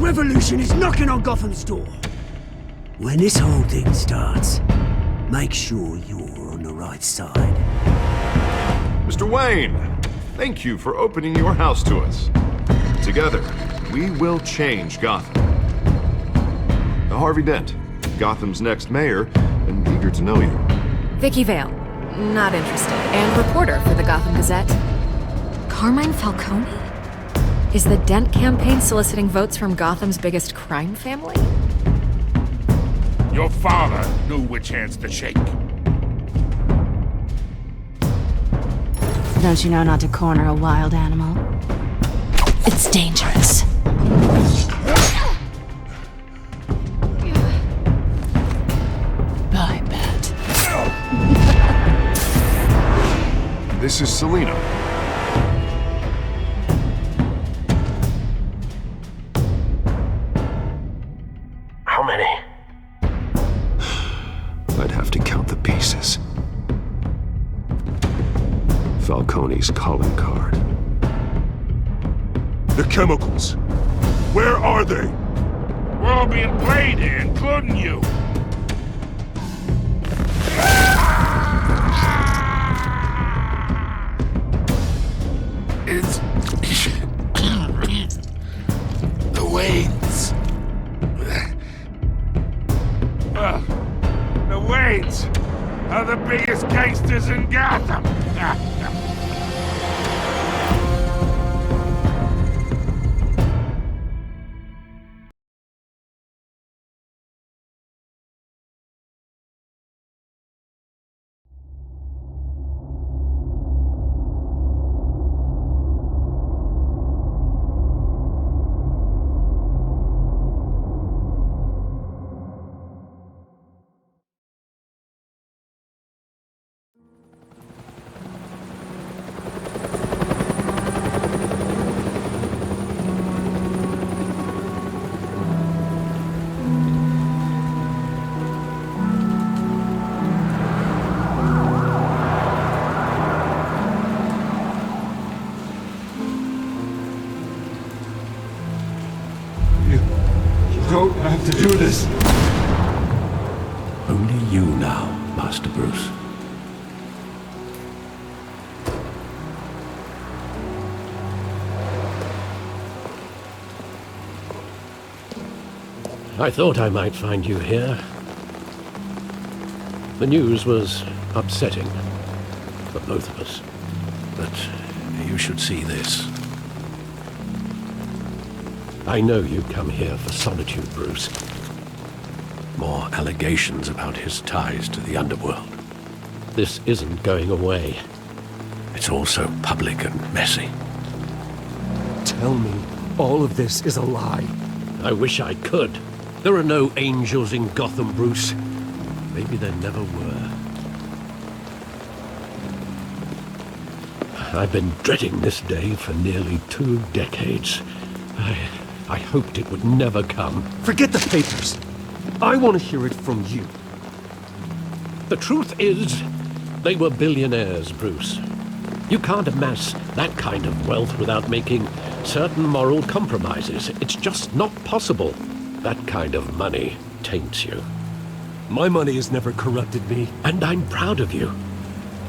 revolution is knocking on Gotham's door. When this whole thing starts, make sure you're on the right side. Mr. Wayne, thank you for opening your house to us. Together, we will change Gotham. Harvey Dent, Gotham's next mayor, and eager to know you. Vicky Vale, not interested, and reporter for the Gotham Gazette. Carmine Falcone? Is the Dent campaign soliciting votes from Gotham's biggest crime family? Your father knew which hands to shake. Don't you know not to corner a wild animal? It's dangerous. I bet. This is Selina. How many? I'd have to count the pieces. Falcone's calling card. The chemicals. Where are they? We're all being played here, including you. It's... the Waynes. The Waynes are the biggest gangsters in Gotham. Don't have to do this. Only you now, Master Bruce. I thought I might find you here. The news was upsetting for both of us. But you should see this. I know you come here for solitude, Bruce. More allegations about his ties to the underworld. This isn't going away. It's all so public and messy. Tell me, all of this is a lie. I wish I could. There are no angels in Gotham, Bruce. Maybe there never were. I've been dreading this day for nearly 2 decades. I hoped it would never come. Forget the papers. I want to hear it from you. The truth is, they were billionaires, Bruce. You can't amass that kind of wealth without making certain moral compromises. It's just not possible. That kind of money taints you. My money has never corrupted me. And I'm proud of you.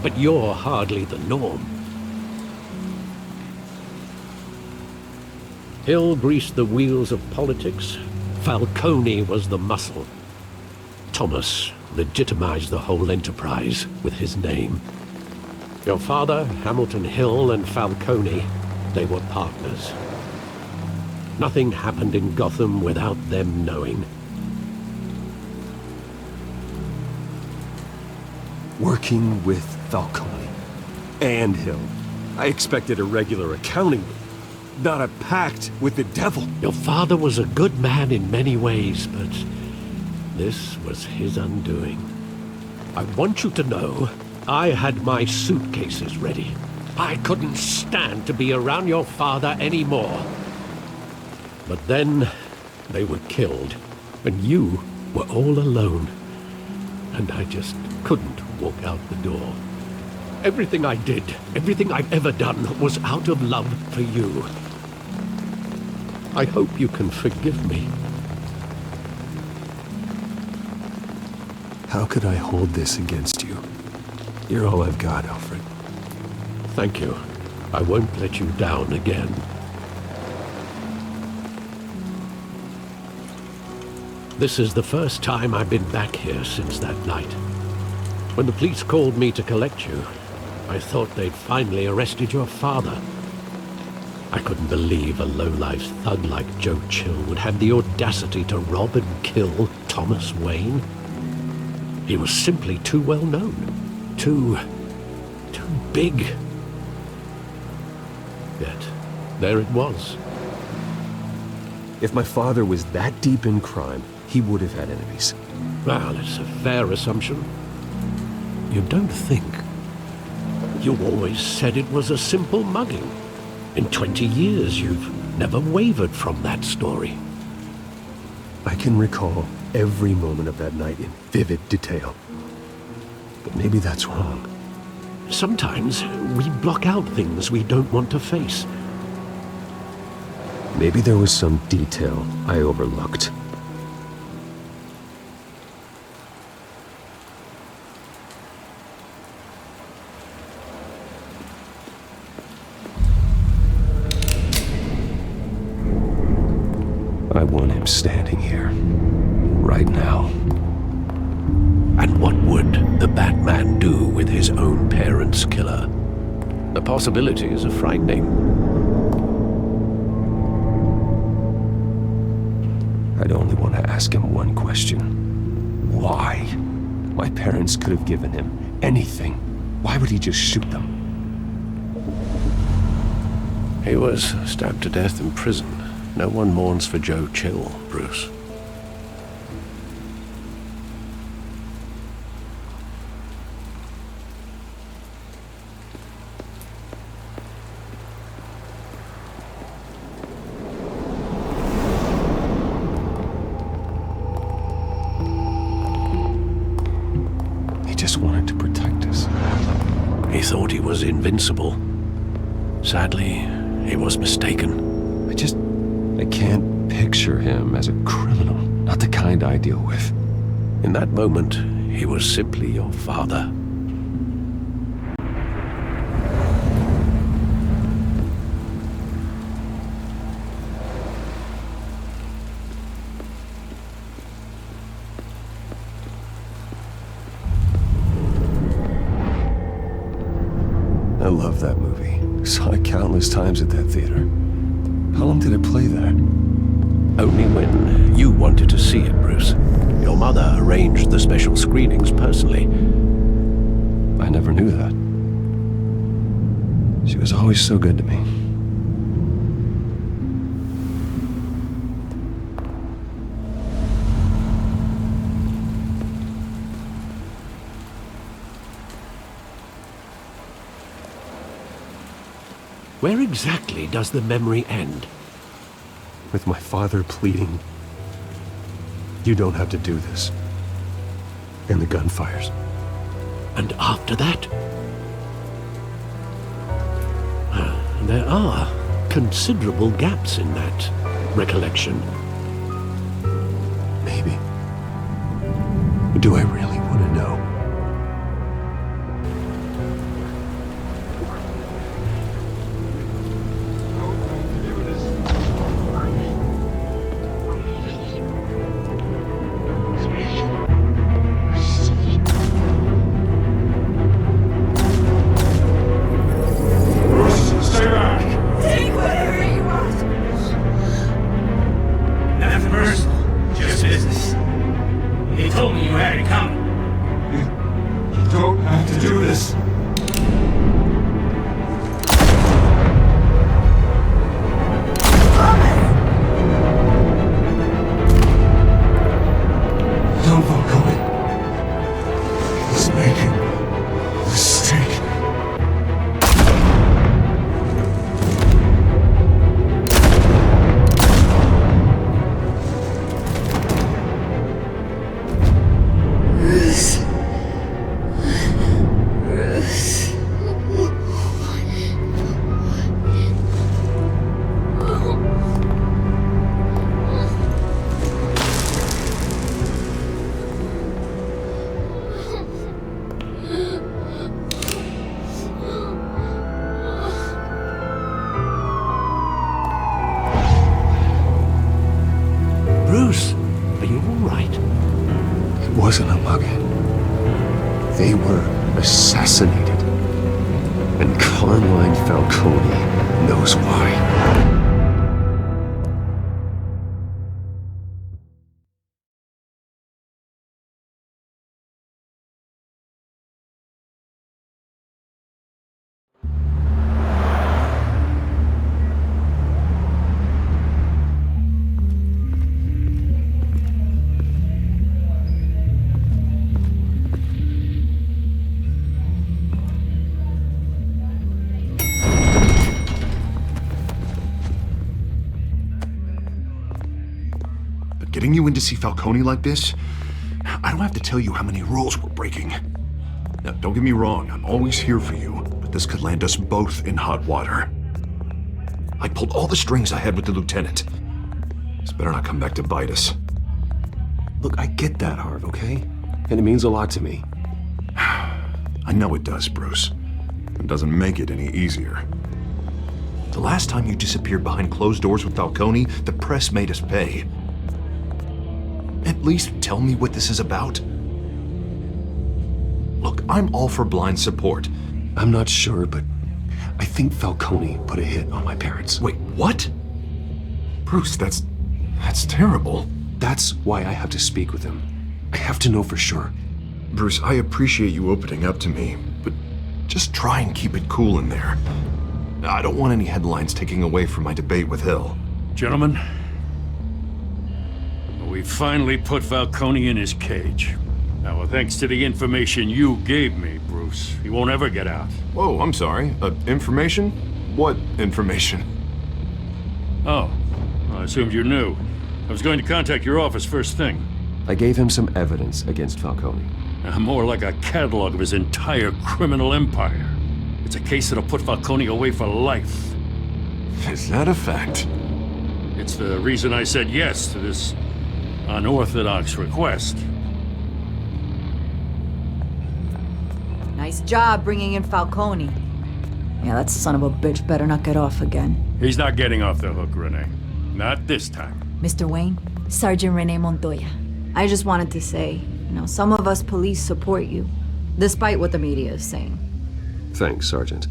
But you're hardly the norm. Hill greased the wheels of politics. Falcone was the muscle. Thomas legitimized the whole enterprise with his name. Your father, Hamilton Hill, and Falcone, they were partners. Nothing happened in Gotham without them knowing. Working with Falcone and Hill. I expected a regular accounting, not a pact with the devil. Your father was a good man in many ways, but this was his undoing. I want you to know, I had my suitcases ready. I couldn't stand to be around your father anymore. But then, they were killed, and you were all alone. And I just couldn't walk out the door. Everything I did, everything I've ever done, was out of love for you. I hope you can forgive me. How could I hold this against you? You're all I've got, Alfred. Thank you. I won't let you down again. This is the first time I've been back here since that night. When the police called me to collect you, I thought they'd finally arrested your father. I couldn't believe a low-life thug like Joe Chill would have the audacity to rob and kill Thomas Wayne. He was simply too well known. Too big. Yet, there it was. If my father was that deep in crime, he would have had enemies. Well, it's a fair assumption. You don't think? You always said it was a simple mugging. In 20 years, you've never wavered from that story. I can recall every moment of that night in vivid detail. But maybe that's wrong. Sometimes we block out things we don't want to face. Maybe there was some detail I overlooked. I want him standing here, right now. And what would the Batman do with his own parents' killer? The possibilities are frightening. I'd only want to ask him one question. Why? My parents could have given him anything. Why would he just shoot them? He was stabbed to death in prison. No one mourns for Joe Chill, Bruce. He just wanted to protect us. He thought he was invincible. Sadly, he was mistaken. I can't picture him as a criminal. Not the kind I deal with. In that moment, he was simply your father. I love that movie. Saw it countless times at that theater. How long did it play there? Only when you wanted to see it, Bruce. Your mother arranged the special screenings personally. I never knew that. She was always so good to me. Where exactly does the memory end? With my father pleading, "You don't have to do this." And the gunfires. And after that? There are considerable gaps in that recollection. Maybe. Do I really want to know? He told me you had it coming. wasn't a mug. They were assassinated. And Carmine Falcone knows why. Getting you in to see Falcone like this, I don't have to tell you how many rules we're breaking. Now, don't get me wrong, I'm always here for you, but this could land us both in hot water. I pulled all the strings I had with the lieutenant. This better not come back to bite us. Look, I get that, Harv, okay? And it means a lot to me. I know it does, Bruce. It doesn't make it any easier. The last time you disappeared behind closed doors with Falcone, the press made us pay. At least tell me what this is about. Look, I'm all for blind support. I'm not sure, but I think Falcone put a hit on my parents. Wait, what? Bruce, that's terrible. That's why I have to speak with him. I have to know for sure. Bruce, I appreciate you opening up to me, but just try and keep it cool in there. I don't want any headlines taking away from my debate with Hill. Gentlemen, we finally put Falcone in his cage. Now, thanks to the information you gave me, Bruce, he won't ever get out. Whoa, I'm sorry. Information? What information? Oh, I assumed you knew. I was going to contact your office first thing. I gave him some evidence against Falcone. More like a catalog of his entire criminal empire. It's a case that'll put Falcone away for life. Is that a fact? It's the reason I said yes to this unorthodox request. Nice job bringing in Falcone. Yeah, that son of a bitch better not get off again. He's not getting off the hook, Renee. Not this time. Mr. Wayne, Sergeant Renee Montoya. I just wanted to say, some of us police support you, despite what the media is saying. Thanks, Sergeant.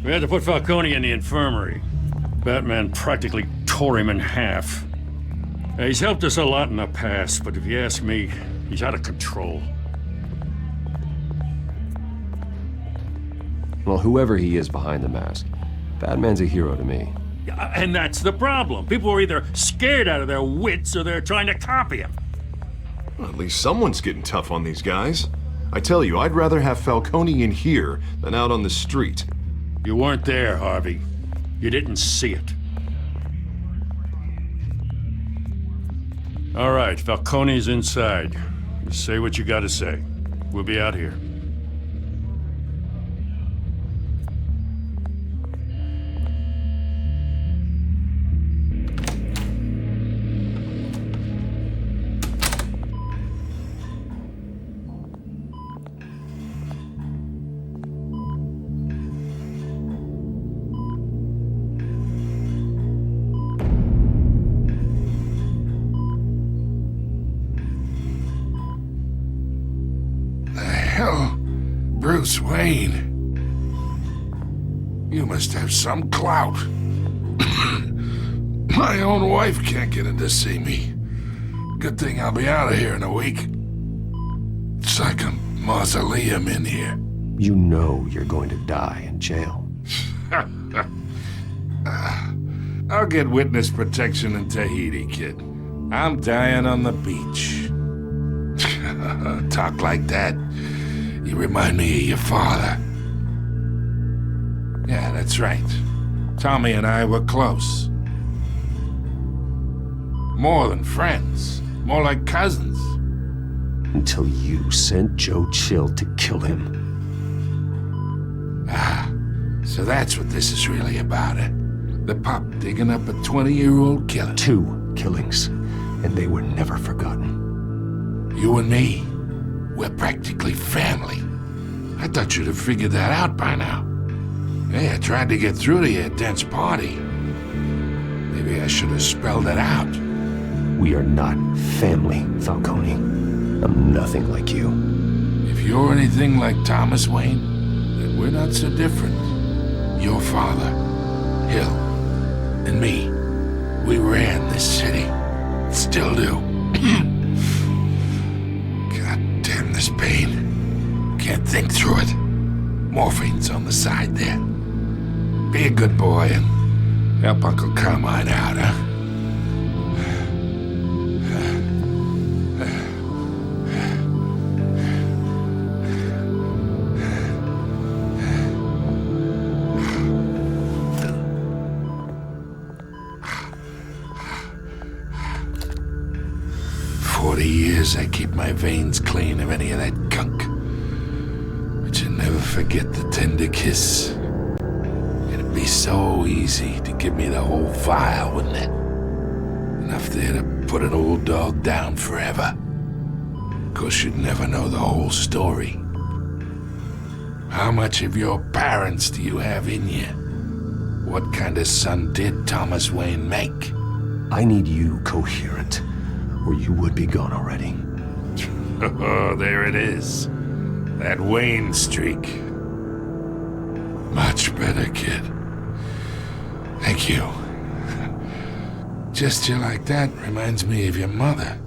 We had to put Falcone in the infirmary. Batman practically tore him in half. He's helped us a lot in the past, but if you ask me, he's out of control. Well, whoever he is behind the mask, Batman's a hero to me. And that's the problem. People are either scared out of their wits or they're trying to copy him. Well, at least someone's getting tough on these guys. I tell you, I'd rather have Falcone in here than out on the street. You weren't there, Harvey. You didn't see it. All right, Falcone's inside. Just say what you gotta say. We'll be out here. Bruce Wayne. You must have some clout. My own wife can't get in to see me. Good thing I'll be out of here in a week. It's like a mausoleum in here. You know you're going to die in jail. I'll get witness protection in Tahiti, kid. I'm dying on the beach. Talk like that. You remind me of your father. Yeah, that's right. Tommy and I were close. More than friends. More like cousins. Until you sent Joe Chill to kill him. Ah, so that's what this is really about, eh? The pup digging up a 20-year-old killer. 2 killings, and they were never forgotten. You and me, we're practically family. I thought you'd have figured that out by now. Hey, I tried to get through to you at Dent's party. Maybe I should have spelled it out. We are not family, Falcone. I'm nothing like you. If you're anything like Thomas Wayne, then we're not so different. Your father, Hill, and me, we ran this city. Still do. God damn this pain. Can't think through it. Morphine's on the side there. Be a good boy and help Uncle Carmine out, huh? 40 years I keep my veins clean of any of that gunk. But you never forget the tender kiss. It'd be so easy to give me the whole vial, wouldn't it? Enough there to put an old dog down forever. Of course, you'd never know the whole story. How much of your parents do you have in you? What kind of son did Thomas Wayne make? I need you coherent, or you would be gone already. Oh, there it is. That Wayne streak. Much better, kid. Thank you. Gesture like that reminds me of your mother.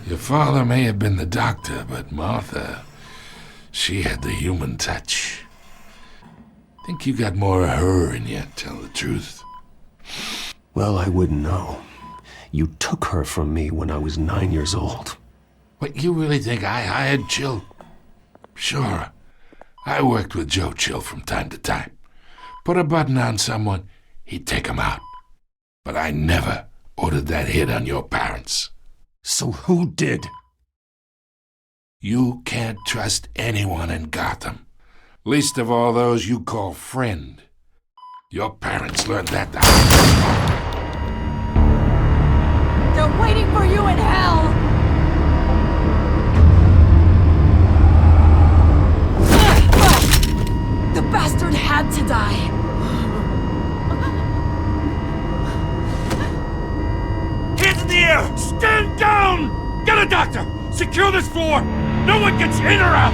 Your father may have been the doctor, but Martha, she had the human touch. Think you got more of her in you, tell the truth. Well, I wouldn't know. You took her from me when I was 9 years old. What, you really think I hired Chill? Sure. I worked with Joe Chill from time to time. Put a button on someone, he'd take him out. But I never ordered that hit on your parents. So who did? You can't trust anyone in Gotham. Least of all those you call friend. Your parents learned that the hard way. They're waiting for you in hell! The bastard had to die. Hands in the air! Stand down! Get a doctor! Secure this floor! No one gets in or out!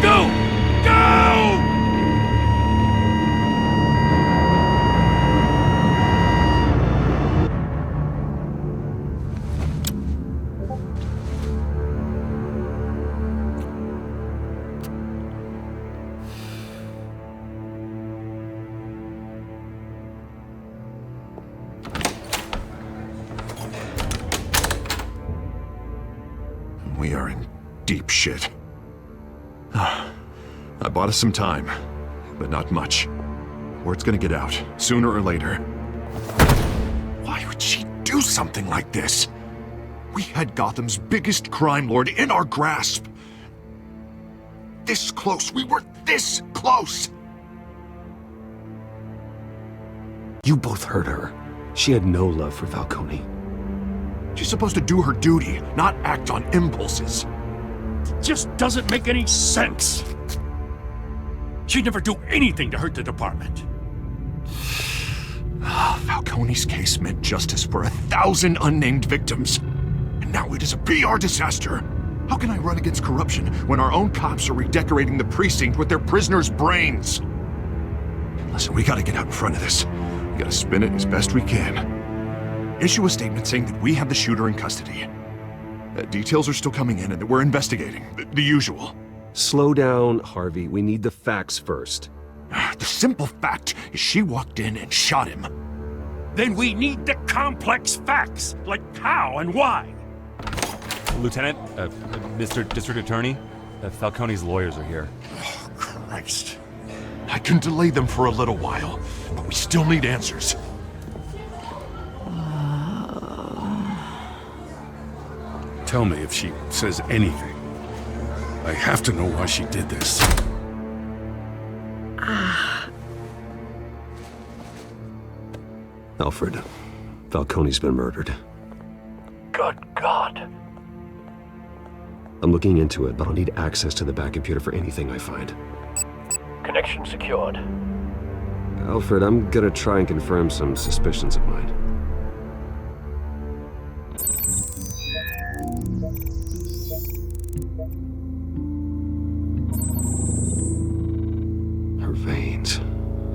Go! Go! We are in deep shit. I bought us some time, but not much. Word's gonna get out, sooner or later. Why would she do something like this? We had Gotham's biggest crime lord in our grasp. This close, we were this close! You both hurt her. She had no love for Falcone. She's supposed to do her duty, not act on impulses. It just doesn't make any sense. She'd never do anything to hurt the department. Falcone's case meant justice for 1,000 unnamed victims. And now it is a PR disaster. How can I run against corruption when our own cops are redecorating the precinct with their prisoners' brains? Listen, we gotta get out in front of this. We gotta spin it as best we can. Issue a statement saying that we have the shooter in custody. Details are still coming in and that we're investigating. The usual. Slow down, Harvey. We need the facts first. The simple fact is she walked in and shot him. Then we need the complex facts, like how and why. Lieutenant, Mr. District Attorney, Falcone's lawyers are here. Oh, Christ. I can delay them for a little while, but we still need answers. Tell me if she says anything. I have to know why she did this. Alfred, Falcone's been murdered. Good God. I'm looking into it, but I'll need access to the back computer for anything I find. Connection secured. Alfred, I'm gonna try and confirm some suspicions of mine.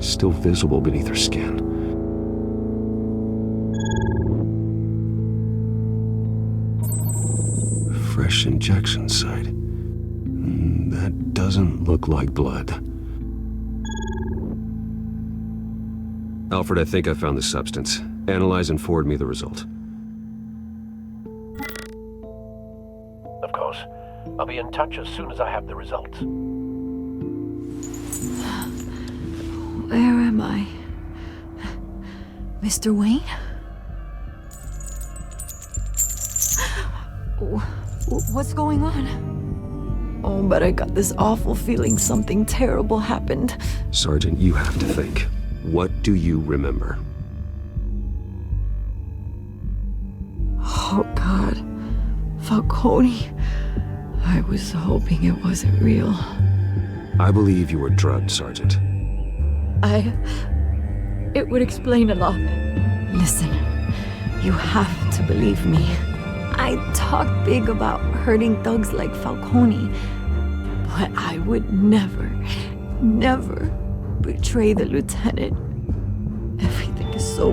Still visible beneath her skin. Fresh injection site. That doesn't look like blood. Alfred, I think I found the substance. Analyze and forward me the result. Of course. I'll be in touch as soon as I have the results. Where am I? Mr. Wayne? What's going on? Oh, but I got this awful feeling something terrible happened. Sergeant, you have to think. What do you remember? Oh, God. Falcone. I was hoping it wasn't real. I believe you were drugged, Sergeant. It would explain a lot. Listen, you have to believe me. I talked big about hurting thugs like Falcone, but I would never betray the lieutenant. Everything is so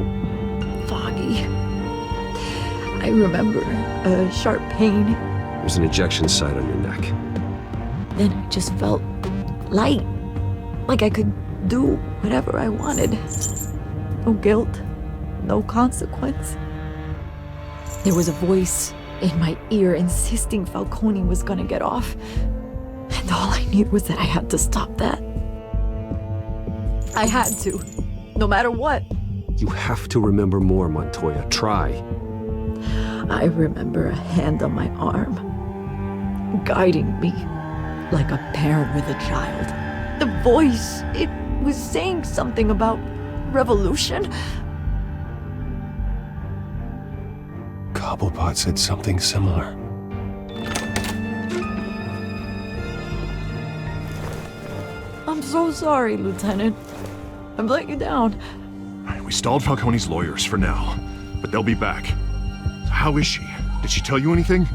foggy. I remember a sharp pain. There's an ejection site on your neck. Then I just felt light, like I could do whatever I wanted. No guilt, no consequence. There was a voice in my ear insisting Falcone was gonna get off. And all I knew was that I had to stop that. I had to, no matter what. You have to remember more, Montoya. Try. I remember a hand on my arm, guiding me like a parent with a child. The voice, it was saying something about revolution. Cobblepot said something similar. I'm so sorry, Lieutenant. I've let you down. We stalled Falcone's lawyers for now, but they'll be back. How is she? Did she tell you anything?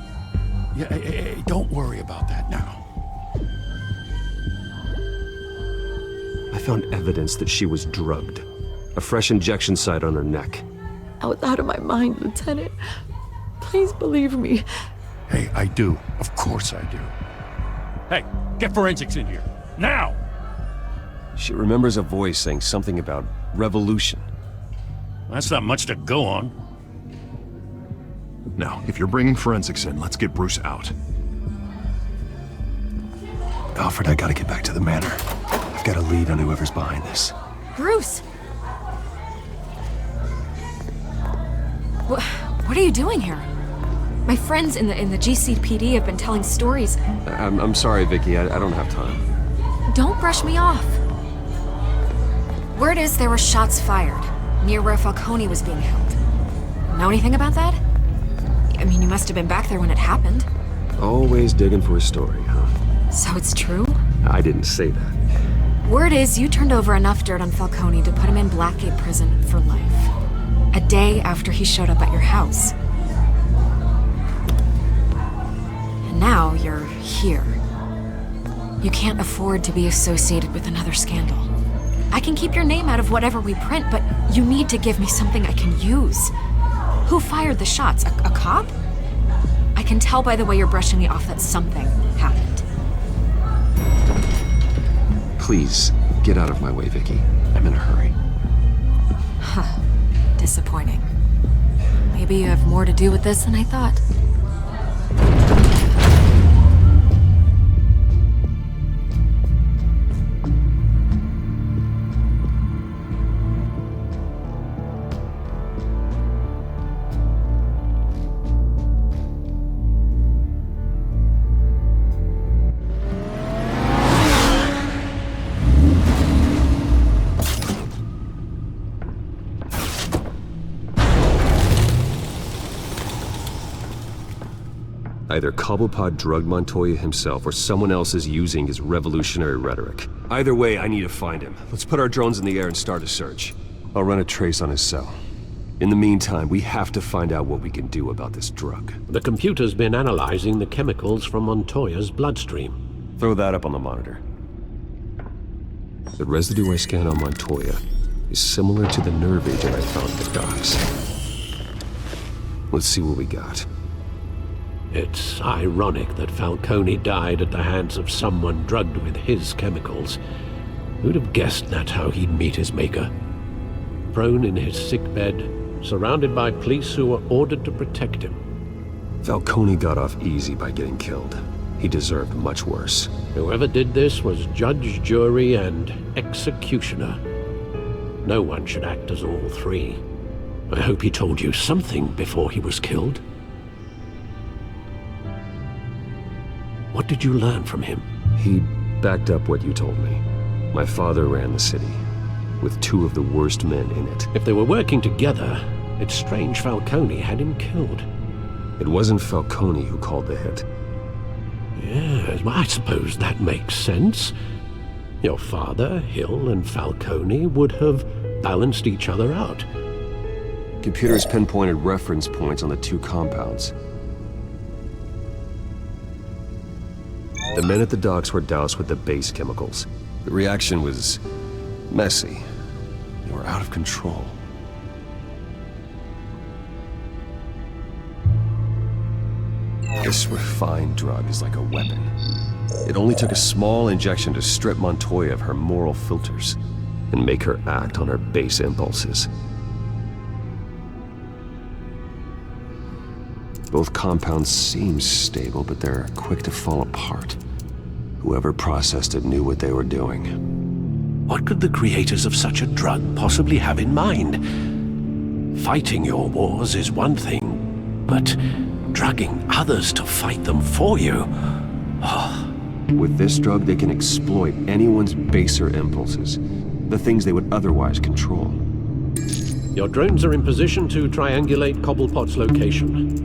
Yeah, hey, don't worry about that now. I found evidence that she was drugged. A fresh injection site on her neck. I was out of my mind, Lieutenant. Please believe me. Hey, I do. Of course I do. Hey, get forensics in here. Now! She remembers a voice saying something about revolution. That's not much to go on. Now, if you're bringing forensics in, let's get Bruce out. Alfred, I gotta get back to the manor. I've got a lead on whoever's behind this. Bruce! What are you doing here? My friends in the GCPD have been telling stories. I'm sorry, Vicky. I don't have time. Don't brush me off. Word is there were shots fired near where Falcone was being held. Know anything about that? I mean, you must have been back there when it happened. Always digging for a story, huh? So it's true? I didn't say that. Word is you turned over enough dirt on Falcone to put him in Blackgate Prison for life. A day after he showed up at your house. And now you're here. You can't afford to be associated with another scandal. I can keep your name out of whatever we print, but you need to give me something I can use. Who fired the shots? A cop? I can tell by the way you're brushing me off that something happened. Please, get out of my way, Vicky. I'm in a hurry. Huh. Disappointing. Maybe you have more to do with this than I thought. Either Cobblepot drugged Montoya himself, or someone else is using his revolutionary rhetoric. Either way, I need to find him. Let's put our drones in the air and start a search. I'll run a trace on his cell. In the meantime, we have to find out what we can do about this drug. The computer's been analyzing the chemicals from Montoya's bloodstream. Throw that up on the monitor. The residue I scanned on Montoya is similar to the nerve agent I found at the docks. Let's see what we got. It's ironic that Falcone died at the hands of someone drugged with his chemicals. Who'd have guessed that's how he'd meet his maker? Prone in his sickbed, surrounded by police who were ordered to protect him. Falcone got off easy by getting killed. He deserved much worse. Whoever did this was judge, jury, and executioner. No one should act as all three. I hope he told you something before he was killed. What did you learn from him? He backed up what you told me. My father ran the city, with two of the worst men in it. If they were working together, it's strange Falcone had him killed. It wasn't Falcone who called the hit. Yes, well, I suppose that makes sense. Your father, Hill, and Falcone would have balanced each other out. Computers pinpointed reference points on the two compounds. The men at the docks were doused with the base chemicals. The reaction was messy. They were out of control. This refined drug is like a weapon. It only took a small injection to strip Montoya of her moral filters and make her act on her base impulses. Both compounds seem stable, but they're quick to fall apart. Whoever processed it knew what they were doing. What could the creators of such a drug possibly have in mind? Fighting your wars is one thing, but drugging others to fight them for you? Oh. With this drug, they can exploit anyone's baser impulses, the things they would otherwise control. Your drones are in position to triangulate Cobblepot's location.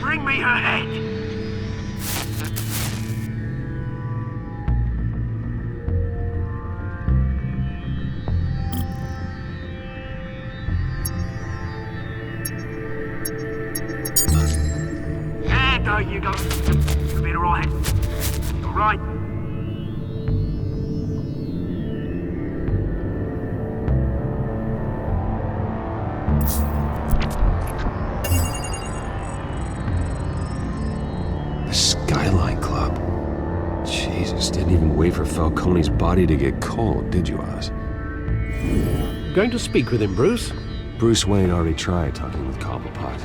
Bring me her head! There you go. You'll be alright. Alright. The Skyline Club. Jesus, didn't even wait for Falcone's body to get cold, did you, Oz? Going to speak with him, Bruce? Bruce Wayne already tried talking with Cobblepot.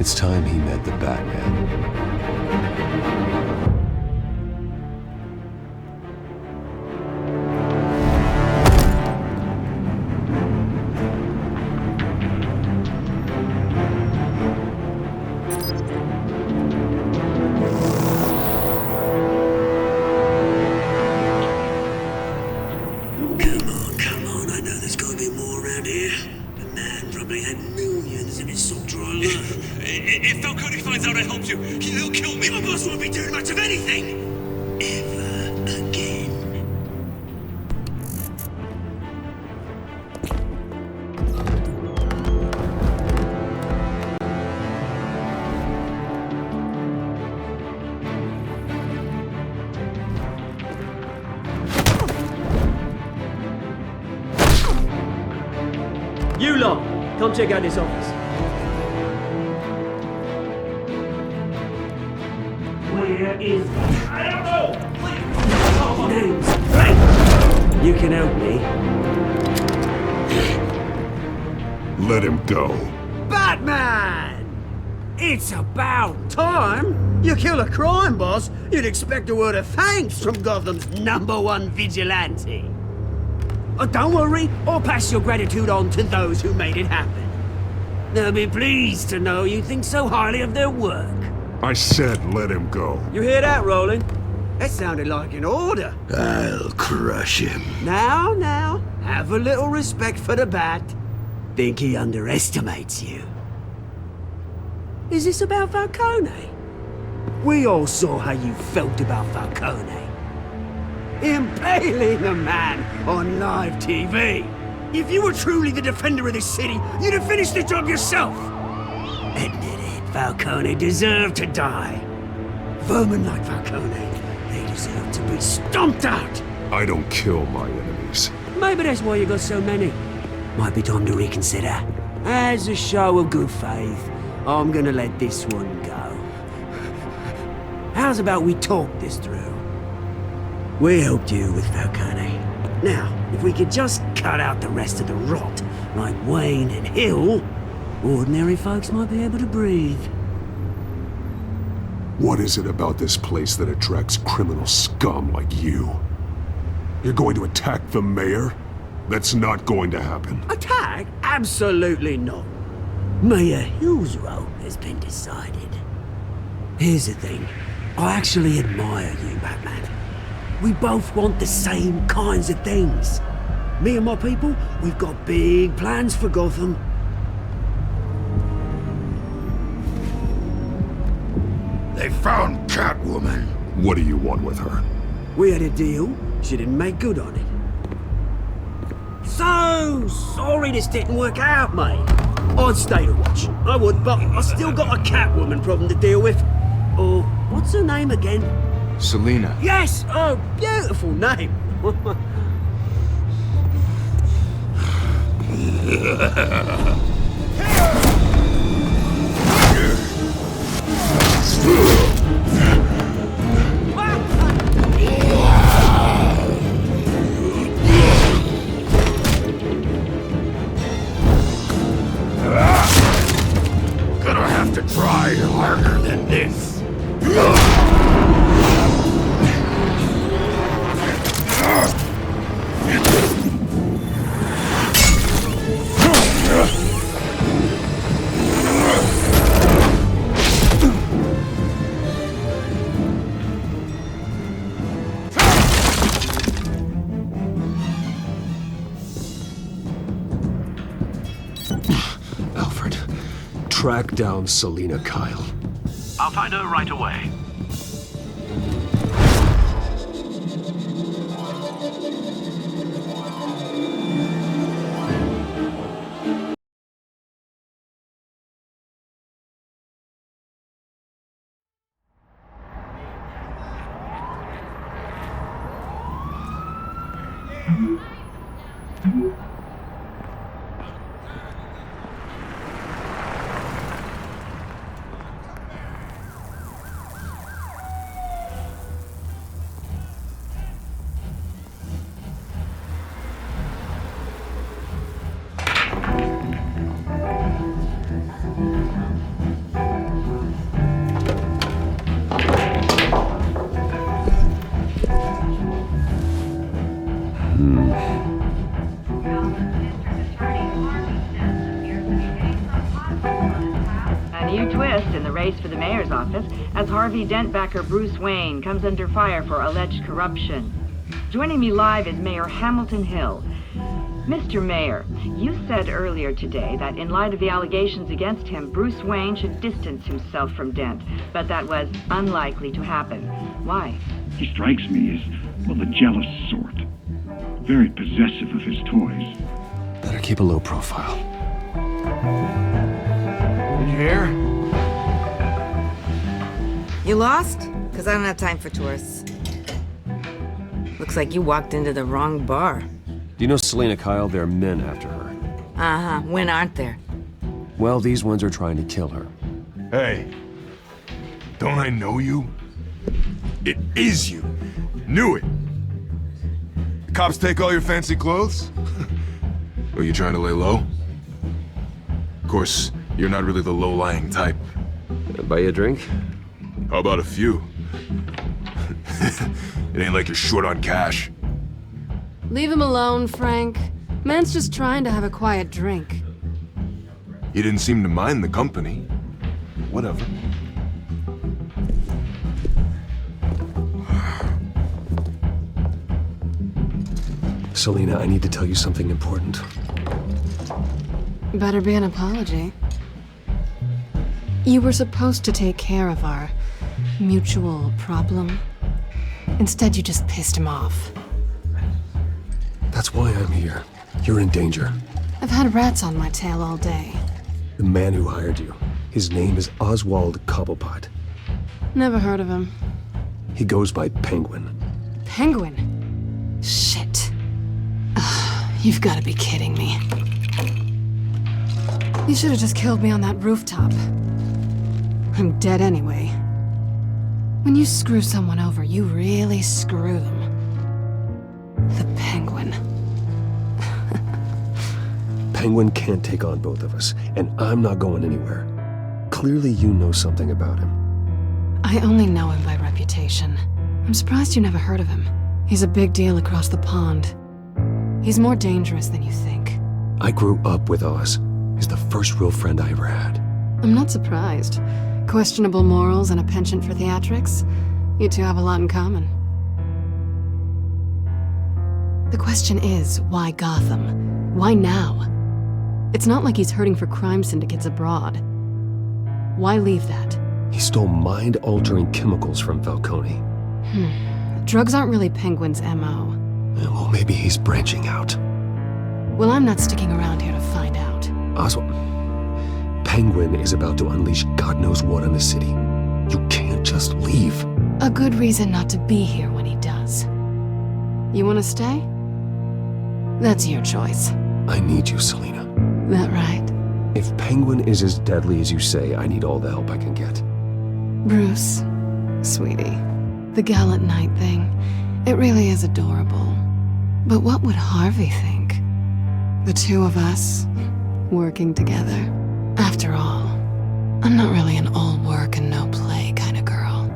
It's time he met the Batman. Come on, I know there's gotta be more around here. The man probably had millions in his salt dry love. If Falcone finds out I helped you, he'll kill me. Your boss won't be doing much of anything! Ever again. You lot, come check out this office. Where is he? I don't know! Please! Name's Frank! You can help me. Let him go. Batman! It's about time! You kill a crime boss, you'd expect a word of thanks from Gotham's #1 vigilante. Oh, don't worry, I'll pass your gratitude on to those who made it happen. They'll be pleased to know you think so highly of their work. I said let him go. You hear that, Roland? That sounded like an order. I'll crush him. Now, have a little respect for the Bat. Think he underestimates you. Is this about Falcone? We all saw how you felt about Falcone. Impaling a man on live TV. If you were truly the defender of this city, you'd have finished the job yourself. Admit it, Falcone deserved to die. Vermin like Falcone, they deserve to be stomped out. I don't kill my enemies. Maybe that's why you got so many. Might be time to reconsider. As a show of good faith, I'm gonna let this one go. How's about we talk this through? We helped you with Falcone. Now, if we could just cut out the rest of the rot, like Wayne and Hill, ordinary folks might be able to breathe. What is it about this place that attracts criminal scum like you? You're going to attack the mayor? That's not going to happen. Attack? Absolutely not. Mayor Hill's role has been decided. Here's the thing. I actually admire you, Batman. We both want the same kinds of things. Me and my people, we've got big plans for Gotham. They found Catwoman. What do you want with her? We had a deal. She didn't make good on it. So sorry this didn't work out, mate. I'd stay to watch. I would, but I still got a Catwoman problem to deal with. Oh, what's her name again? Selina. Yes! Oh, beautiful name. Gonna have to try harder than this. Alfred, track down Selina Kyle. I'll find her right away. A new twist in the race for the mayor's office as Harvey Dent backer Bruce Wayne comes under fire for alleged corruption. Joining me live is Mayor Hamilton Hill. Mr. Mayor, you said earlier today that in light of the allegations against him, Bruce Wayne should distance himself from Dent, but that was unlikely to happen. Why? He strikes me as, well, the jealous sort. Very possessive of his toys. Better keep a low profile. Did you hear? You lost? Because I don't have time for tourists. Looks like you walked into the wrong bar. Do you know Selina Kyle? There are men after her. Uh-huh. When aren't there? Well, these ones are trying to kill her. Hey, don't I know you? It is you. Knew it. The cops take all your fancy clothes? Are you trying to lay low? Of course, you're not really the low-lying type. Buy you a drink? How about a few? It ain't like you're short on cash. Leave him alone, Frank. Man's just trying to have a quiet drink. He didn't seem to mind the company. Whatever. Selina, I need to tell you something important. Better be an apology. You were supposed to take care of our mutual problem. Instead, you just pissed him off. That's why I'm here. You're in danger. I've had rats on my tail all day. The man who hired you, his name is Oswald Cobblepot. Never heard of him. He goes by Penguin. Penguin? Shit. You've got to be kidding me. You should have just killed me on that rooftop. I'm dead anyway. When you screw someone over, you really screw them. The Penguin. Penguin can't take on both of us, and I'm not going anywhere. Clearly you know something about him. I only know him by reputation. I'm surprised you never heard of him. He's a big deal across the pond. He's more dangerous than you think. I grew up with Oz. He's the first real friend I ever had. I'm not surprised. Questionable morals and a penchant for theatrics. You two have a lot in common. The question is, why Gotham? Why now? It's not like he's hurting for crime syndicates abroad. Why leave that? He stole mind-altering chemicals from Falcone. Drugs aren't really Penguin's MO. Well, maybe he's branching out. Well, I'm not sticking around here to find out. Oswald, Penguin is about to unleash God knows what on the city. You can't just leave. A good reason not to be here when he does. You want to stay? That's your choice. I need you, Selina. That right? If Penguin is as deadly as you say, I need all the help I can get. Bruce, sweetie, the gallant knight thing, it really is adorable. But what would Harvey think? The two of us, working together. After all, I'm not really an all work and no play kind of girl.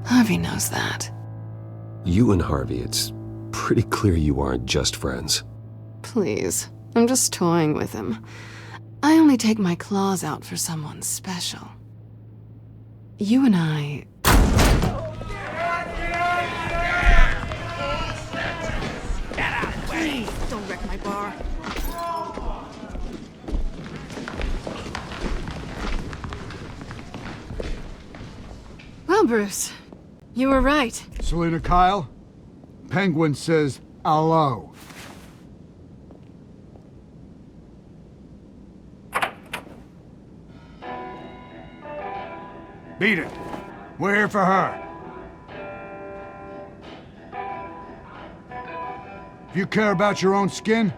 Harvey knows that. You and Harvey, it's pretty clear you aren't just friends. Please, I'm just toying with him. I only take my claws out for someone special. You and I... Get out of the way! Please, don't wreck my bar. Well, Bruce, you were right. Selina Kyle, Penguin says hello. Beat it. We're here for her. If you care about your own skin,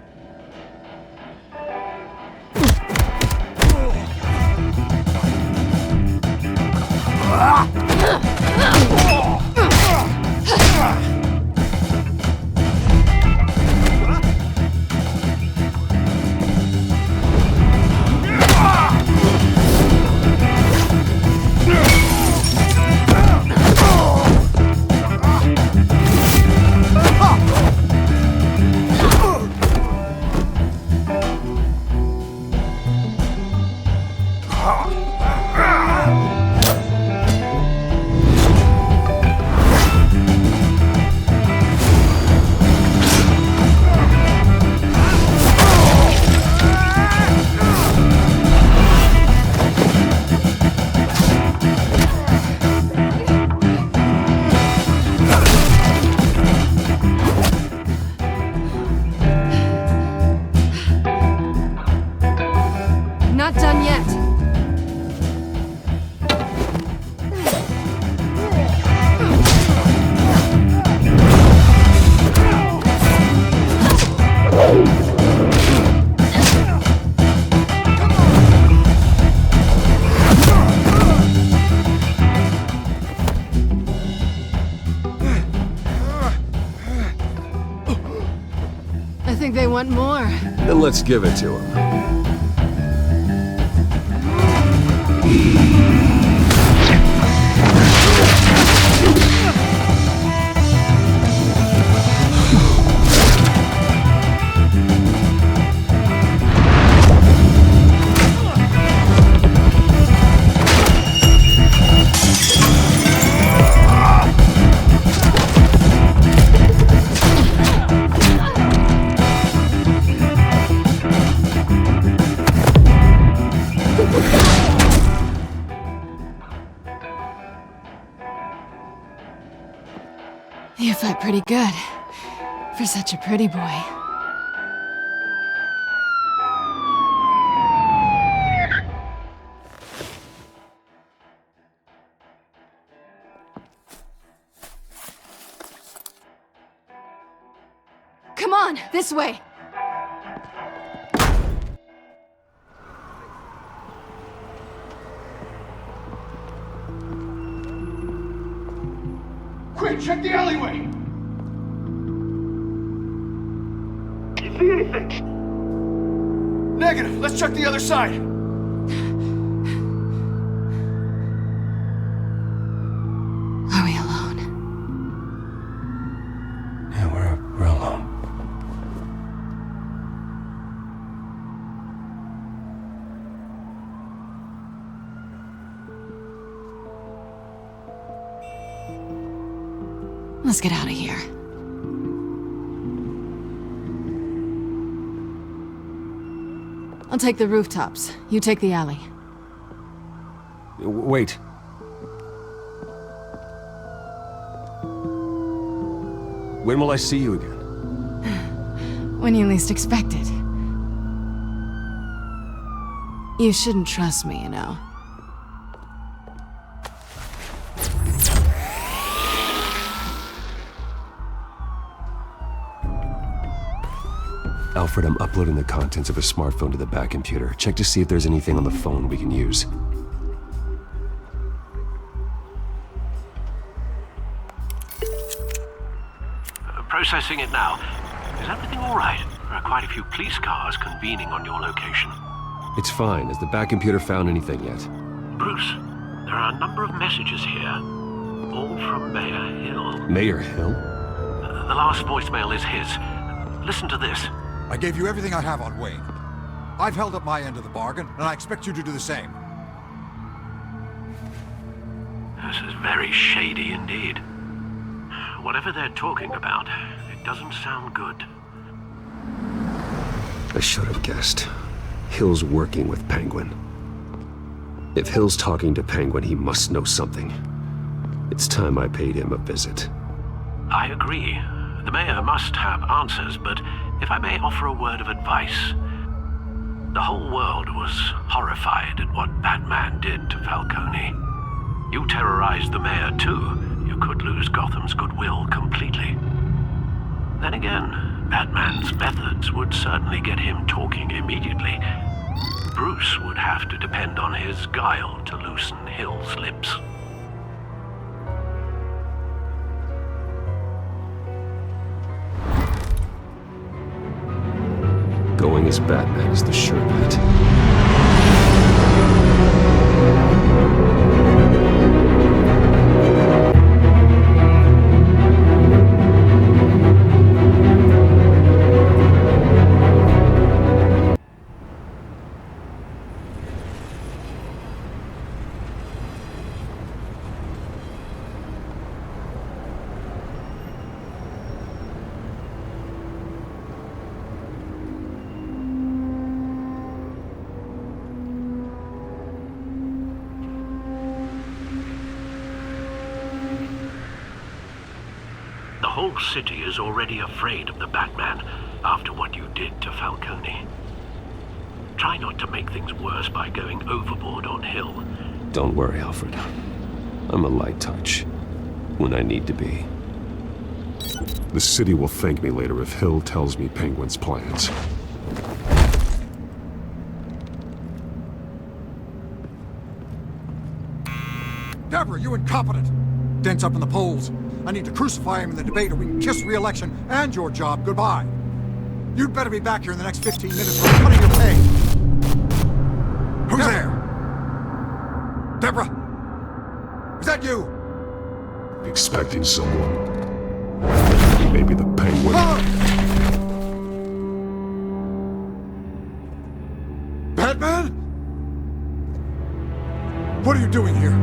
Not done yet. I think they want more. Then let's give it to him. You fight pretty good. For such a pretty boy. Come on, this way! Quick, check the alleyway! You see anything? Negative. Let's check the other side. Are we alone? Yeah, we're alone. Let's get out of here. I'll take the rooftops. You take the alley. Wait. When will I see you again? When you least expect it. You shouldn't trust me, you know. Alfred, I'm uploading the contents of a smartphone to the back computer. Check to see if there's anything on the phone we can use. Processing it now. Is everything all right? There are quite a few police cars convening on your location. It's fine. Has the back computer found anything yet? Bruce, there are a number of messages here. All from Mayor Hill. Mayor Hill? The last voicemail is his. Listen to this. I gave you everything I have on Wayne. I've held up my end of the bargain, and I expect you to do the same. This is very shady indeed. Whatever they're talking about, it doesn't sound good. I should have guessed. Hill's working with Penguin. If Hill's talking to Penguin, he must know something. It's time I paid him a visit. I agree. The mayor must have answers, but if I may offer a word of advice. The whole world was horrified at what Batman did to Falcone. You terrorized the mayor too. You could lose Gotham's goodwill completely. Then again, Batman's methods would certainly get him talking immediately. Bruce would have to depend on his guile to loosen Hill's lips. Going as Batman is the sure bet. The whole city is already afraid of the Batman after what you did to Falcone. Try not to make things worse by going overboard on Hill. Don't worry, Alfred. I'm a light touch. When I need to be. The city will thank me later if Hill tells me Penguin's plans. Deborah, you incompetent! Dent's up in the polls. I need to crucify him in the debate or we can kiss re-election and your job goodbye. You'd better be back here in the next 15 minutes or I'm cutting your pay. Who's there? Deborah! Is that you? Expecting someone. Maybe the Penguin. Batman? What are you doing here?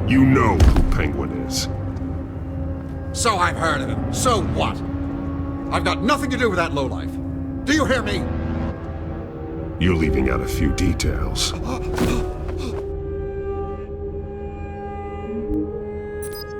You know who Penguin is. So I've heard of him. So what? I've got nothing to do with that lowlife. Do you hear me? You're leaving out a few details.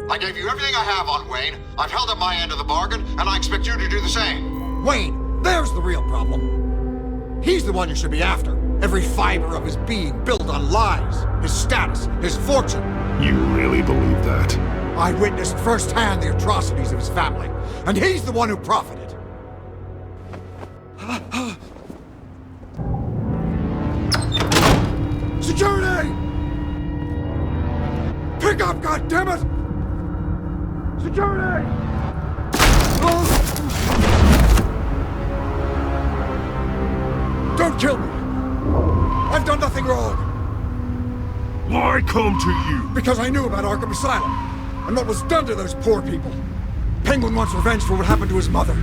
I gave you everything I have on Wayne. I've held up my end of the bargain, and I expect you to do the same. Wayne, there's the real problem. He's the one you should be after. Every fiber of his being built on lies, his status, his fortune. You really believe that? I witnessed firsthand the atrocities of his family, and he's the one who profited. Security! Pick up, goddammit! Security! Don't kill me! I've done nothing wrong! Why come to you? Because I knew about Arkham Asylum, and what was done to those poor people. Penguin wants revenge for what happened to his mother.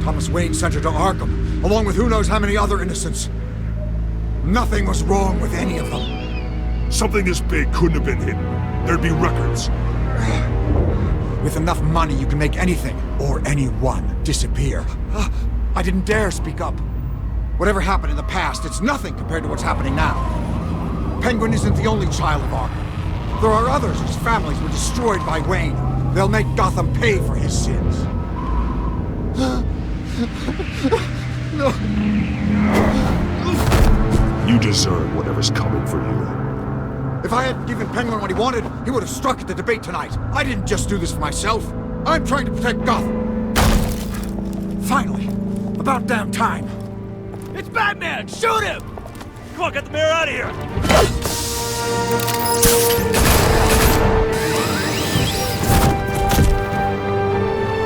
Thomas Wayne sent her to Arkham, along with who knows how many other innocents. Nothing was wrong with any of them. Something this big couldn't have been hidden. There'd be records. With enough money, you can make anything, or anyone, disappear. I didn't dare speak up. Whatever happened in the past, it's nothing compared to what's happening now. Penguin isn't the only child of Arkham. There are others whose families were destroyed by Wayne. They'll make Gotham pay for his sins. No. You deserve whatever's coming for you. If I hadn't given Penguin what he wanted, he would have struck at the debate tonight. I didn't just do this for myself. I'm trying to protect Gotham. Finally. About damn time. It's Batman! Shoot him! Come on, get the mayor out of here!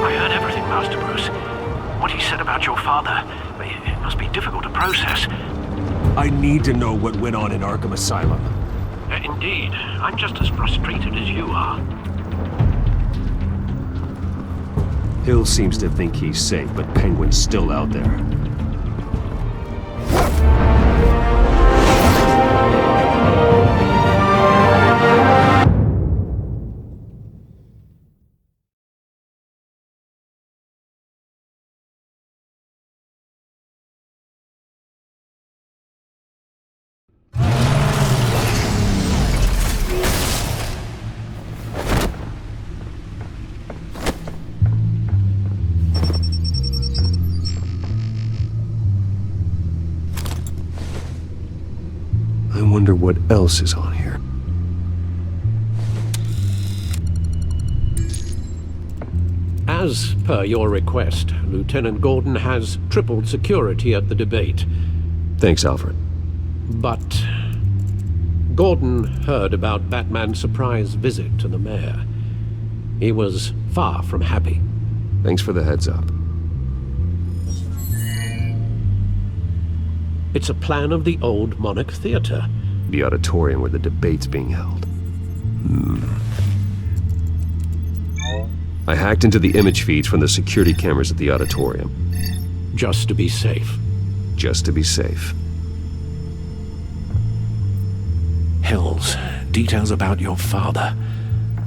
I heard everything, Master Bruce. What he said about your father, it must be difficult to process. I need to know what went on in Arkham Asylum. Indeed. I'm just as frustrated as you are. Hill seems to think he's safe, but Penguin's still out there. I wonder what else is on here. As per your request, Lieutenant Gordon has tripled security at the debate. Thanks, Alfred. But Gordon heard about Batman's surprise visit to the mayor. He was far from happy. Thanks for the heads up. It's a plan of the old Monarch Theater. The auditorium where the debate's being held. I hacked into the image feeds from the security cameras at the auditorium. Just to be safe. Just to be safe. Hills, details about your father.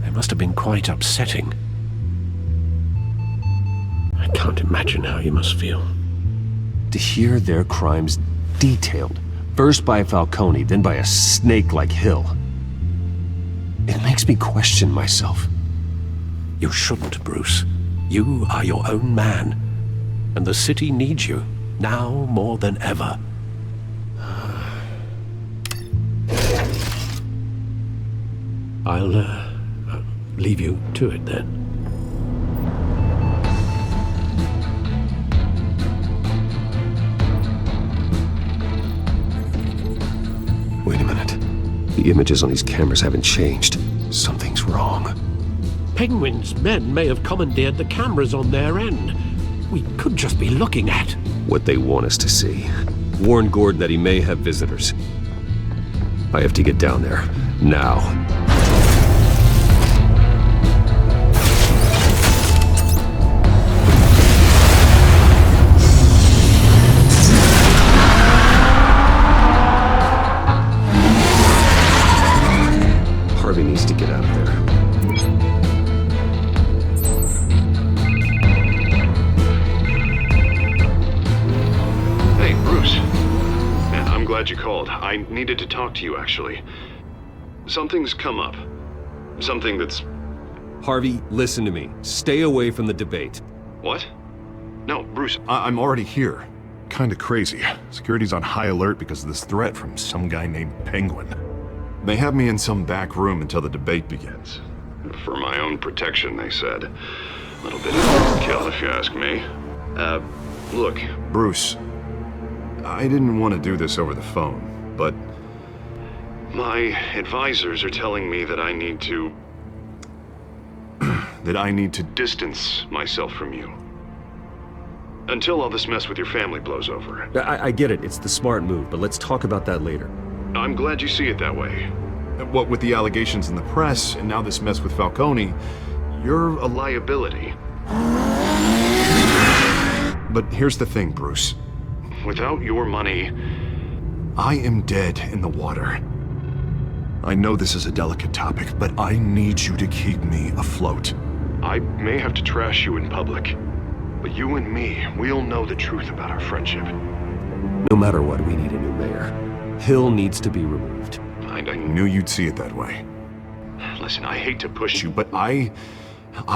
They must have been quite upsetting. I can't imagine how you must feel. To hear their crimes detailed, first by Falcone, then by a snake like Hill. It makes me question myself. You shouldn't, Bruce. You are your own man, and the city needs you, now more than ever. I'll leave you to it then. Wait a minute. The images on these cameras haven't changed. Something's wrong. Penguin's men may have commandeered the cameras on their end. We could just be looking at what they want us to see. Warn Gordon that he may have visitors. I have to get down there. Now. Harvey needs to get out of there. Hey, Bruce. Man, I'm glad you called. I needed to talk to you, actually. Something's come up. Something that's... Harvey, listen to me. Stay away from the debate. What? No, Bruce, I'm already here. Kinda crazy. Security's on high alert because of this threat from some guy named Penguin. They have me in some back room until the debate begins. For my own protection, they said. A little bit of overkill, if you ask me. Look, Bruce, I didn't want to do this over the phone, but my advisors are telling me that I need to... that I need to distance myself from you. Until all this mess with your family blows over. I get it. It's the smart move, but let's talk about that later. I'm glad you see it that way. What with the allegations in the press, and now this mess with Falcone, you're a liability. But here's the thing, Bruce. Without your money, I am dead in the water. I know this is a delicate topic, but I need you to keep me afloat. I may have to trash you in public, but you and me, we'll know the truth about our friendship. No matter what, we need a new mayor. Hill needs to be removed. I knew you'd see it that way. Listen, I hate to push you, but I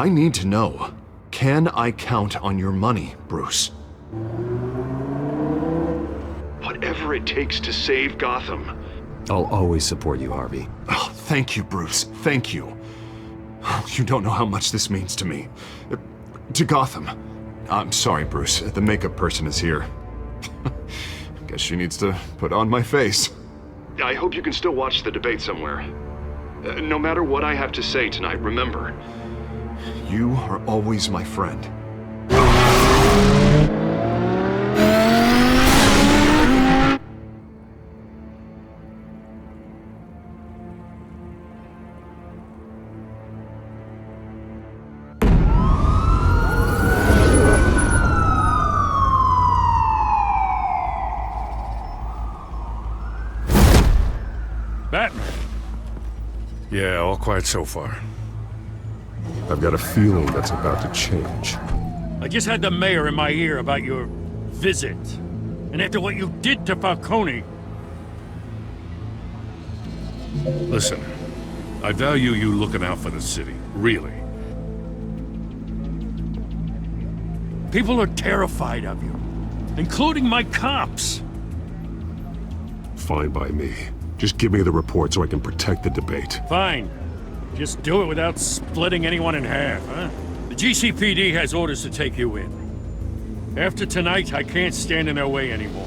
need to know. Can I count on your money, Bruce? Whatever it takes to save Gotham. I'll always support you, Harvey. Oh, thank you, Bruce. Thank you. You don't know how much this means to me. To Gotham. I'm sorry, Bruce. The makeup person is here. Guess she needs to put on my face. I hope you can still watch the debate somewhere. No matter what I have to say tonight, remember, you are always my friend. Batman. Yeah, all quiet so far. I've got a feeling that's about to change. I just had the mayor in my ear about your visit. And after what you did to Falcone... Listen, I value you looking out for the city, really. People are terrified of you, including my cops. Fine by me. Just give me the report so I can protect the debate. Fine. Just do it without splitting anyone in half, huh? The GCPD has orders to take you in. After tonight, I can't stand in their way anymore.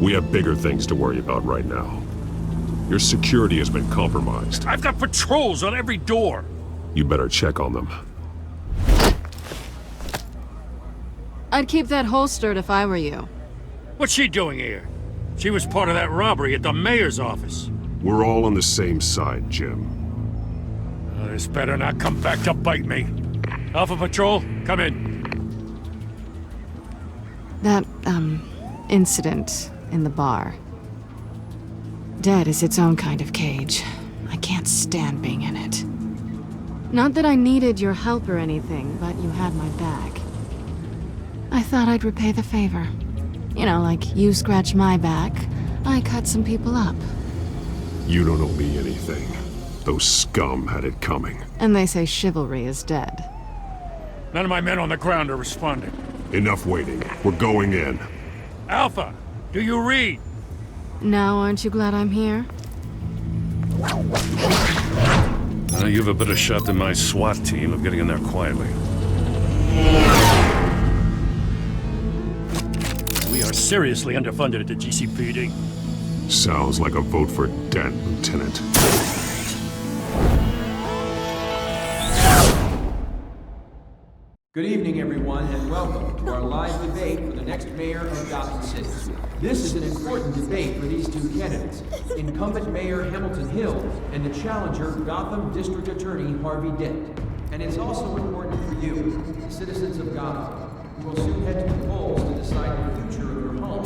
We have bigger things to worry about right now. Your security has been compromised. I've got patrols on every door. You better check on them. I'd keep that holstered if I were you. What's she doing here? She was part of that robbery at the mayor's office. We're all on the same side, Jim. This better not come back to bite me. Alpha Patrol, come in. That, incident in the bar. Dead is its own kind of cage. I can't stand being in it. Not that I needed your help or anything, but you had my back. I thought I'd repay the favor. You know, like you scratch my back, I cut some people up. You don't owe me anything. Those scum had it coming. And they say chivalry is dead. None of my men on the ground are responding. Enough waiting. We're going in. Alpha, do you read? Now aren't you glad I'm here? You've a better shot than my SWAT team of getting in there quietly. We are seriously underfunded at the GCPD. Sounds like a vote for Dent, Lieutenant. Good evening, everyone, and welcome to our live debate for the next mayor of Gotham City. This is an important debate for these two candidates, incumbent Mayor Hamilton Hill and the challenger Gotham District Attorney Harvey Dent. And it's also important for you, the citizens of Gotham, who will soon head to the polls to decide the future of your home,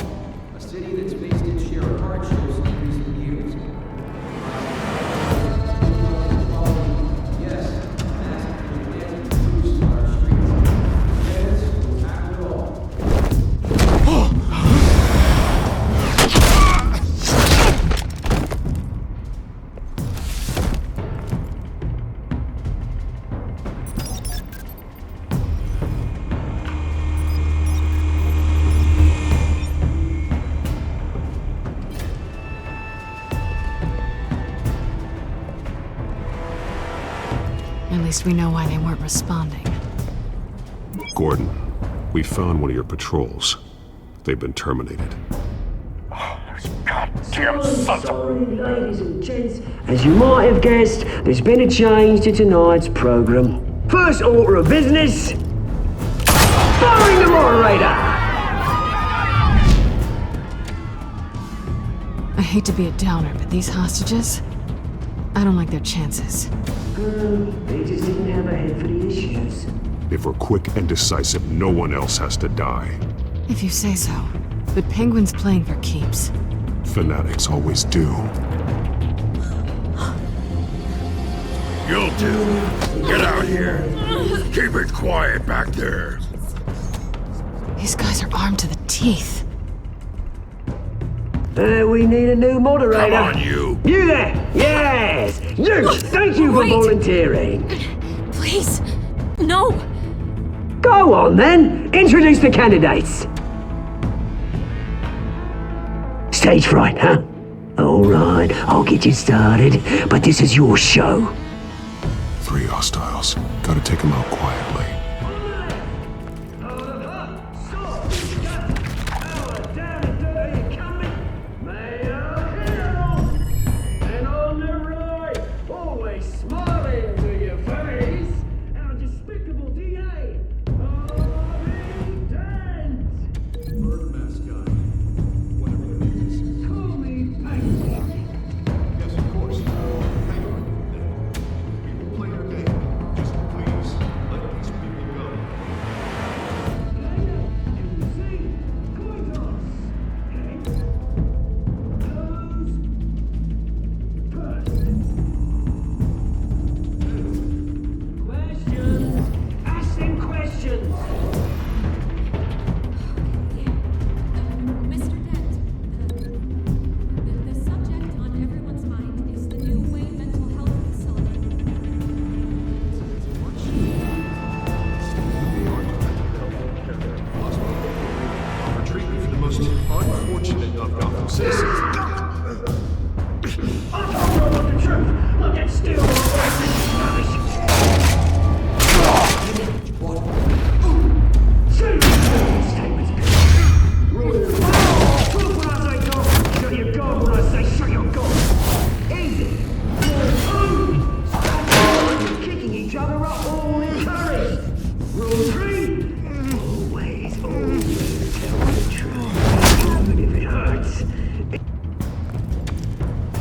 a city that's faced its share of hardships in recent years. At least we know why they weren't responding. Gordon, we found one of your patrols. They've been terminated. Goddamn sons of... Ladies and gents, as you might have guessed, there's been a change to tonight's program. First order of business... firing the moderator! I hate to be a downer, but these hostages... I don't like their chances. They just didn't have a head for the issues. If we're quick and decisive, no one else has to die. If you say so. But Penguin's playing for keeps. Fanatics always do. You'll do. Get out here. Keep it quiet back there. These guys are armed to the teeth. We need a new moderator. Come on, you. You there! Yes! You! Thank you for volunteering. Please, no. Go on then. Introduce the candidates. Stage fright, huh? All right, I'll get you started, but this is your show. 3 hostiles. Gotta take them out quietly.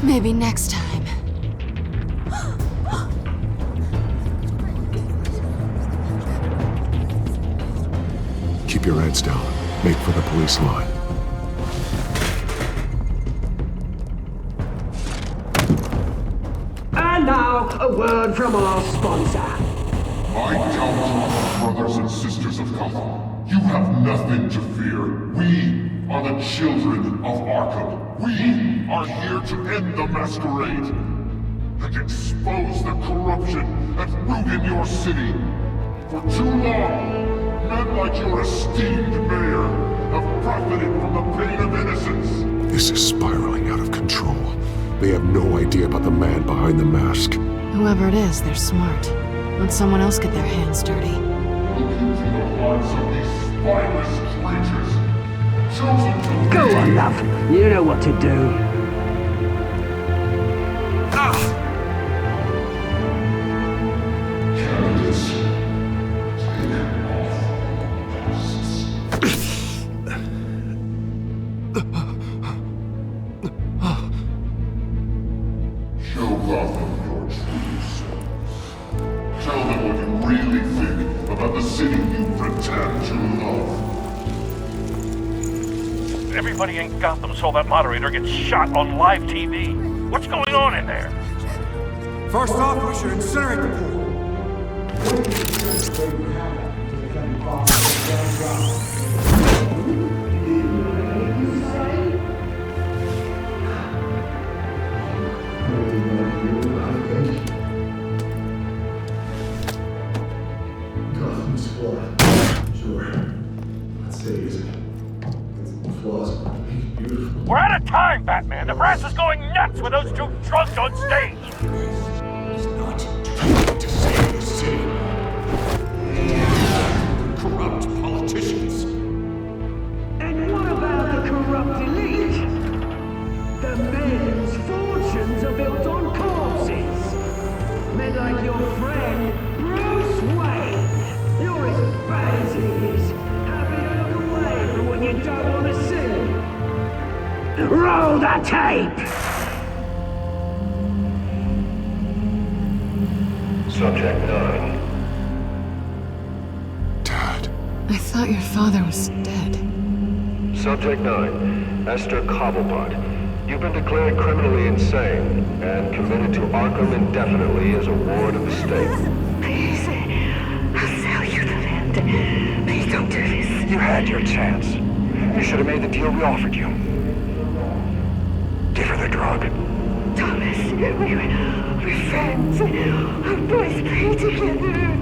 Maybe next time. Keep your heads down. Make for the police line. And now, a word from our sponsor. My count, brothers and sisters of Gotham, you have nothing to fear. We are the children of Arkham. We are here to end the masquerade and expose the corruption that ruined your city. For too long, men like your esteemed mayor have profited from the pain of innocence. This is spiraling out of control. They have no idea about the man behind the mask. Whoever it is, they're smart. Let someone else get their hands dirty. Look into the hearts of these spineless creatures. Go on, love. You know what to do. Candidates, take Show Gotham your true selves. Tell them what you really think about the city you pretend to love. Everybody in Gotham saw that moderator get shot on live TV. What's going on in there? First off, we should incinerate the pool. Gotham's flawed. Sure. Let's say it's flaws make it beautiful. We're out of time, Batman. The brass is going nuts with those two drunks on stage. He's not trying to save the city. Corrupt politicians. And what about the corrupt elite? The men's fortunes are built on corpses. Men like your friend, Bruce Wayne. You're as bad as he is. Happy to look away from what you don't want to see. Roll the tape! Subject 9. I thought your father was dead. Subject 9. Esther Cobblepot. You've been declared criminally insane and committed to Arkham indefinitely as a ward of the state. Please, I'll sell you the land. Please don't do this. You had your chance. You should have made the deal we offered you. Give her the drug. Thomas, we're friends. Our boys play together.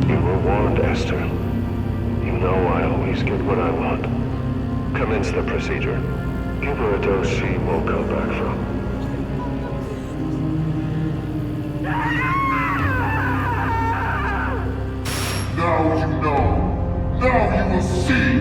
You were warned, Esther. You know I always get what I want. Commence the procedure. Give her a dose she won't come back from. Now you know. Now you will see.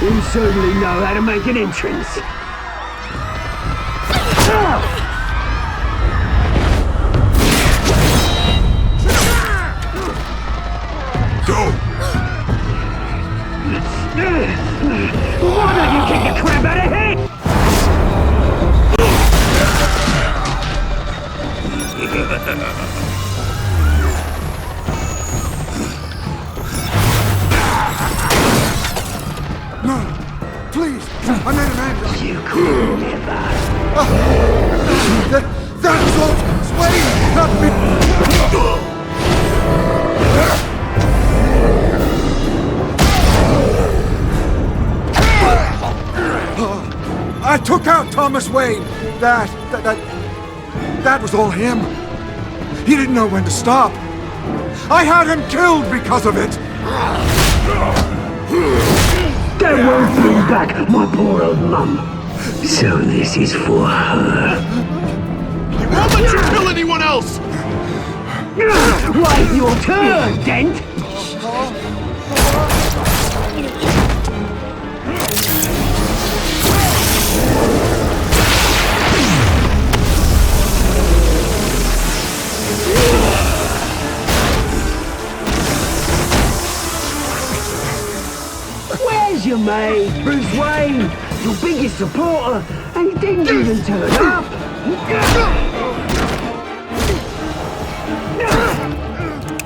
You certainly know how to make an entrance. Go! Why don't you kick the crap out of him? No! Please! I made an angel! You could never! That was all Swain! Not me! I took out Thomas Wayne! That was all him! He didn't know when to stop! I had him killed because of it! That won't bring back my poor old mum. So this is for her. He won't let you kill anyone else! Wait your turn, Dent! Where's your mate, Bruce Wayne? Your biggest supporter, and he didn't even turn up!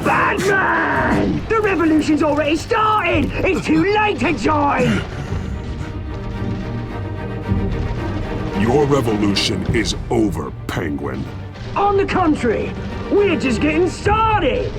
Batman! The revolution's already started! It's too late to join! Your revolution is over, Penguin. On the contrary, we're just getting started!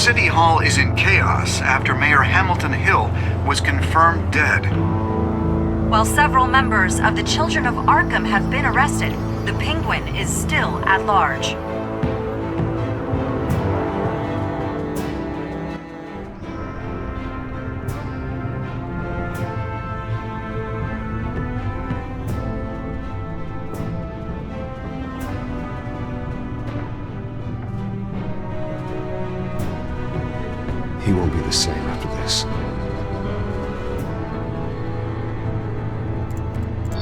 City Hall is in chaos after Mayor Hamilton Hill was confirmed dead. While several members of the Children of Arkham have been arrested, the Penguin is still at large. He won't be the same after this.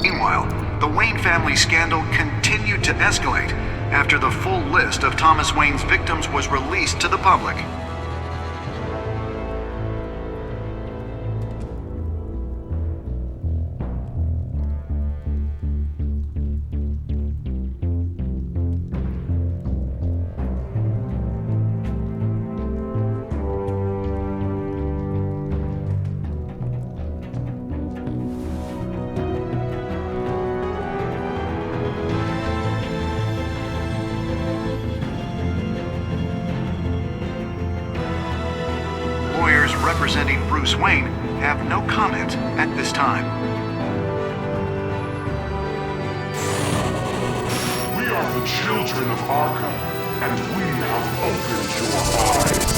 Meanwhile, the Wayne family scandal continued to escalate after the full list of Thomas Wayne's victims was released to the public. Representing Bruce Wayne have no comment at this time. We are the children of Arkham, and we have opened your eyes.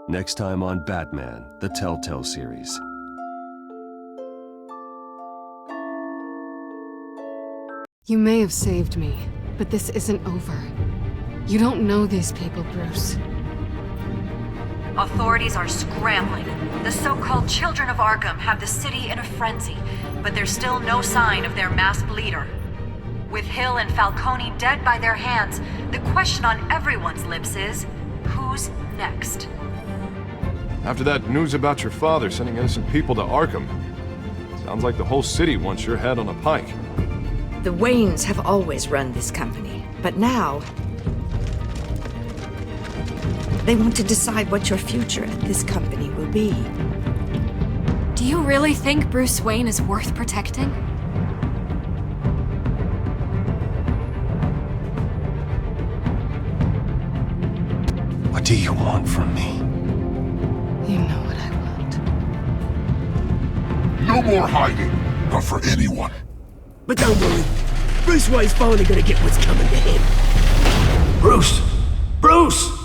Next time on Batman, the Telltale series. You may have saved me, but this isn't over. You don't know these people, Bruce. Authorities are scrambling. The so-called Children of Arkham have the city in a frenzy, but there's still no sign of their masked leader. With Hill and Falcone dead by their hands, the question on everyone's lips is, who's next? After that news about your father sending innocent people to Arkham, sounds like the whole city wants your head on a pike. The Waynes have always run this company, but now they want to decide what your future at this company will be. Do you really think Bruce Wayne is worth protecting? What do you want from me? You know what I want. No more hiding, not for anyone. But don't worry, Bruce Wayne's finally gonna get what's coming to him. Bruce! Bruce!